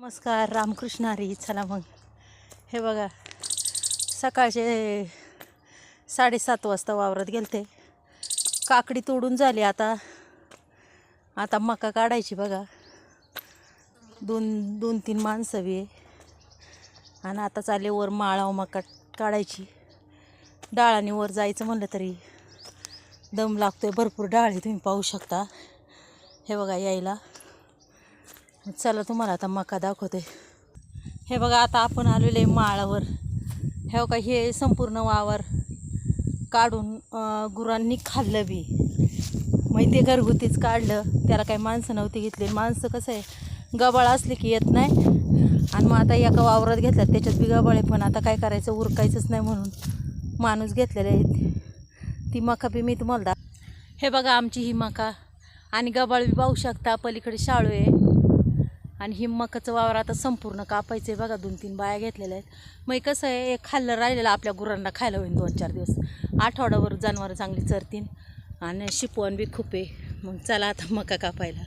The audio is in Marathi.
नमस्कार, रामकृष्ण हरी. चला मग हे बघा, सकाळचे 7:30 वाजता वावरात गेलते. काकडी तोडून झाली. आता मका काढायची बघा. दोन तीन माणसं बी आहे. आणि आता चालले वर माळाव मका काढायची. डाळाने वर जायचं म्हणलं तरी दम लागतोय. भरपूर डाळ आहे, तुम्ही पाहू शकता. हे बघा यायला. चला तुम्हाला आता मका दाखवते. हे बघा, आता आपण आलेलो आहे माळावर. हे बघा, हे संपूर्ण वावर काढून गुरांनी खाल्लं बी. मग ते घरगुतीच काढलं, त्याला काही माणसं नव्हती घेतली. माणसं कसं आहे, गबाळ असले की येत नाही. आणि मग आता एका वावरात घेतल्यात, त्याच्यात बी गबाळ आहे. पण आता काय करायचं, उरकायचंच नाही म्हणून माणूस घेतलेले आहेत. ती मका बी मी तुम्हाला हे बघा, आमची ही मका. आणि गबाळ बी पाहू शकता. पलीकडे शाळू आहे. आणि ही मकाचं वावर आता संपूर्ण कापायचं आहे बघा. 2-3 बाया घेतलेल्या आहेत. मग कसं आहे, खाल्लं राहिलेलं आपल्या गुरांना खायला होईल 2-4 दिवस. आठवड्याभर जनावरं चांगली चरतील. आणि शिपवण बी खूप आहे. मग चला आता मका कापायला.